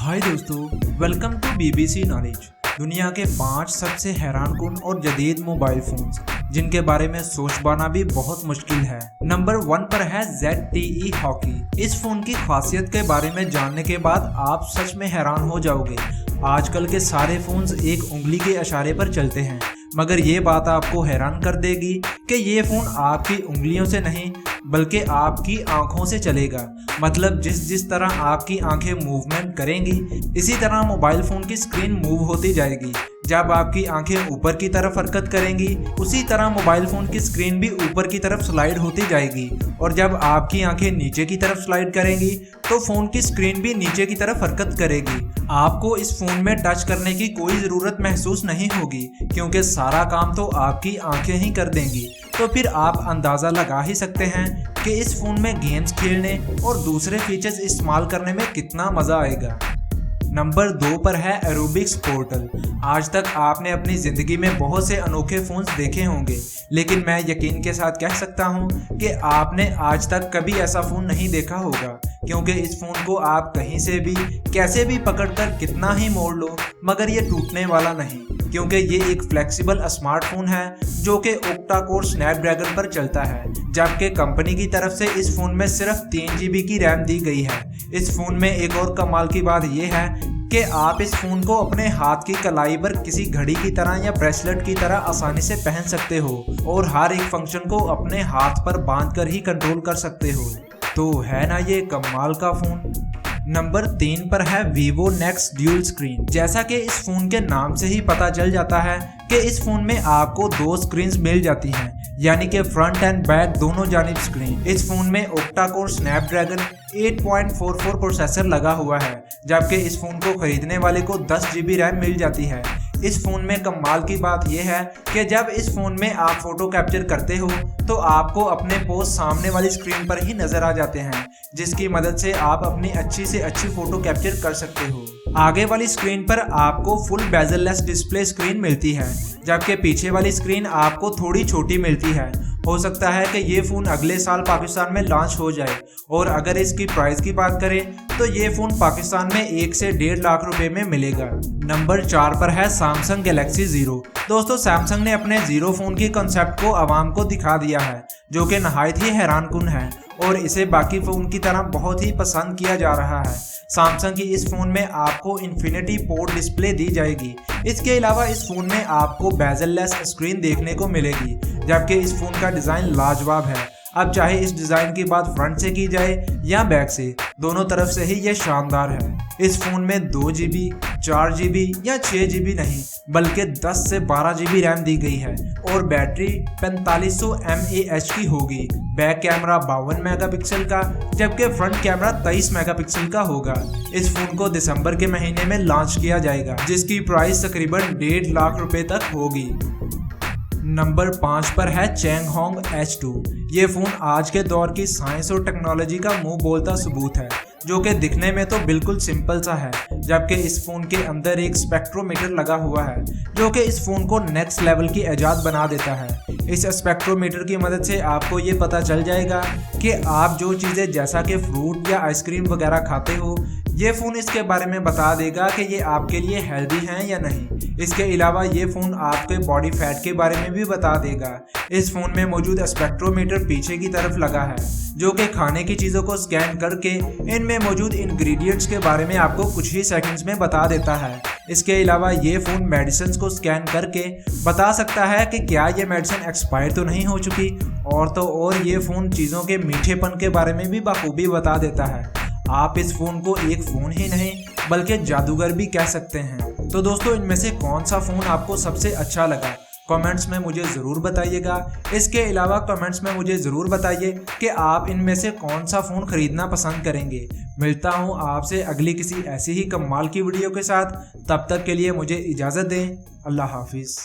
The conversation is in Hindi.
हाय दोस्तों, वेलकम टू BBC नॉलेज। दुनिया के 5 सबसे हैरानकुन और जदीद मोबाइल फोन्स जिनके बारे में सोच पाना भी बहुत मुश्किल है। नंबर 1 पर है ZTE हॉकी। इस फोन की खासियत के बारे में जानने के बाद आप सच में हैरान हो जाओगे। आजकल के सारे फोन्स एक उंगली के इशारे पर चलते हैं, मगर ये बात आपको हैरान कर देगी कि ये फ़ोन आपकी उंगलियों से नहीं बल्कि आपकी आंखों से चलेगा। मतलब जिस तरह आपकी आंखें मूवमेंट करेंगी, इसी तरह मोबाइल फ़ोन की स्क्रीन मूव होती जाएगी। जब आपकी आंखें ऊपर की तरफ हरकत करेंगी, उसी तरह मोबाइल फ़ोन की स्क्रीन भी ऊपर की तरफ स्लाइड होती जाएगी। और जब आपकी आंखें नीचे की तरफ स्लाइड करेंगी, तो फ़ोन की स्क्रीन भी नीचे की तरफ हरकत करेगी। आपको इस फ़ोन में टच करने की कोई ज़रूरत महसूस नहीं होगी, क्योंकि सारा काम तो आपकी आंखें ही कर देंगी। तो फिर आप अंदाज़ा लगा ही सकते हैं कि इस फ़ोन में गेम्स खेलने और दूसरे फीचर्स इस्तेमाल करने में कितना मज़ा आएगा। नंबर 2 पर है एरोबिक्स पोर्टल। आज तक आपने अपनी ज़िंदगी में बहुत से अनोखे फ़ोन्स देखे होंगे, लेकिन मैं यकीन के साथ कह सकता हूं कि आपने आज तक कभी ऐसा फ़ोन नहीं देखा होगा, क्योंकि इस फ़ोन को आप कहीं से भी कैसे भी पकड़कर कितना ही मोड़ लो, मगर ये टूटने वाला नहीं, क्योंकि ये एक फ्लेक्सिबल स्मार्टफोन है जो कि ओक्टा कोर स्नैपड्रैगन पर चलता है। जबकि कंपनी की तरफ से इस फ़ोन में सिर्फ 3 GB की रैम दी गई है। इस फ़ोन में एक और कमाल की बात यह है कि आप इस फ़ोन को अपने हाथ की कलाई पर किसी घड़ी की तरह या ब्रेसलेट की तरह आसानी से पहन सकते हो और हर एक फंक्शन को अपने हाथ पर बांधकर ही कंट्रोल कर सकते हो। तो है ना ये कमाल का फ़ोन। नंबर 3 पर है Vivo Nex ड्यूल स्क्रीन। जैसा कि इस फ़ोन के नाम से ही पता चल जाता है कि इस फ़ोन में आपको 2 स्क्रीन्स मिल जाती हैं, यानी कि फ्रंट एंड बैक दोनों जानिब स्क्रीन। इस फ़ोन में ओक्टा कोर स्नैपड्रैगन 8.44 प्रोसेसर लगा हुआ है, जबकि इस फ़ोन को खरीदने वाले को 10 GB रैम मिल जाती है। इस फ़ोन में कमाल की बात यह है कि जब इस फ़ोन में आप फ़ोटो कैप्चर करते हो तो आपको अपने पोज सामने वाली स्क्रीन पर ही नज़र आ जाते हैं, जिसकी मदद से आप अपनी अच्छी से अच्छी फ़ोटो कैप्चर कर सकते हो। आगे वाली स्क्रीन पर आपको फुल बेजल-लेस डिस्प्ले स्क्रीन मिलती है, जबकि पीछे वाली स्क्रीन आपको थोड़ी छोटी मिलती है। हो सकता है कि ये फ़ोन अगले साल पाकिस्तान में लॉन्च हो जाए। और अगर इसकी प्राइस की बात करें तो ये फ़ोन पाकिस्तान में 1 से 1.5 लाख रुपए में मिलेगा। नंबर 4 पर है सैमसंग गैलेक्सी ज़ीरो। दोस्तों, सैमसंग ने अपने ज़ीरो फ़ोन की कंसेप्ट को आवाम को दिखा दिया है, जो कि नहायत ही हैरानकुन है और इसे बाकी फ़ोन की तरह बहुत ही पसंद किया जा रहा है। सैमसंग की इस फ़ोन में आपको इन्फिनिटी पोर्ट डिस्प्ले दी जाएगी। इसके अलावा इस फ़ोन में आपको बेजल-लेस स्क्रीन देखने को मिलेगी, जबकि इस फ़ोन का डिज़ाइन लाजवाब है। अब चाहे इस डिज़ाइन की बात फ्रंट से की जाए या बैक से, दोनों तरफ से ही ये शानदार है। इस फ़ोन में 2 GB, 4 GB या 6 GB नहीं बल्कि 10 से 12 GB रैम दी गई है और बैटरी 4500 mAh की होगी। बैक कैमरा 52 मेगापिक्सल का, जबकि फ्रंट कैमरा 23 मेगापिक्सल का होगा। इस फ़ोन को दिसंबर के महीने में लॉन्च किया जाएगा, जिसकी प्राइस तकरीबन 1.5 लाख रुपए तक होगी। नंबर 5 पर है चैंगहोंग H2। ये फ़ोन आज के दौर की साइंस और टेक्नोलॉजी का मुंह बोलता सबूत है, जो कि दिखने में तो बिल्कुल सिंपल सा है, जबकि इस फ़ोन के अंदर एक स्पेक्ट्रोमीटर लगा हुआ है, जो कि इस फ़ोन को नेक्स्ट लेवल की इजाद बना देता है। इस स्पेक्ट्रोमीटर की मदद से आपको ये पता चल जाएगा कि आप जो चीज़ें जैसा कि फ्रूट या आइसक्रीम वगैरह खाते हो, ये फ़ोन इसके बारे में बता देगा कि ये आपके लिए हेल्दी हैं या नहीं। इसके अलावा ये फ़ोन आपके बॉडी फैट के बारे में भी बता देगा। इस फ़ोन में मौजूद स्पेक्ट्रोमीटर पीछे की तरफ लगा है, जो कि खाने की चीज़ों को स्कैन करके इनमें मौजूद इंग्रेडिएंट्स के बारे में आपको कुछ ही सेकंड्स में बता देता है। इसके अलावा ये फ़ोन मेडिसिन को स्कैन करके बता सकता है कि क्या ये मेडिसिन एक्सपायर तो नहीं हो चुकी, और तो और ये फ़ोन चीज़ों के मीठेपन के बारे में भी बखूबी बता देता है। आप इस फ़ोन को एक फ़ोन ही नहीं बल्कि जादूगर भी कह सकते हैं। तो दोस्तों, इनमें से कौन सा फ़ोन आपको सबसे अच्छा लगा, कमेंट्स में मुझे ज़रूर बताइएगा। इसके अलावा कमेंट्स में मुझे ज़रूर बताइए कि आप इनमें से कौन सा फ़ोन ख़रीदना पसंद करेंगे। मिलता हूँ आपसे अगली किसी ऐसी ही कमाल की वीडियो के साथ। तब तक के लिए मुझे इजाज़त दें। अल्लाह हाफिज़।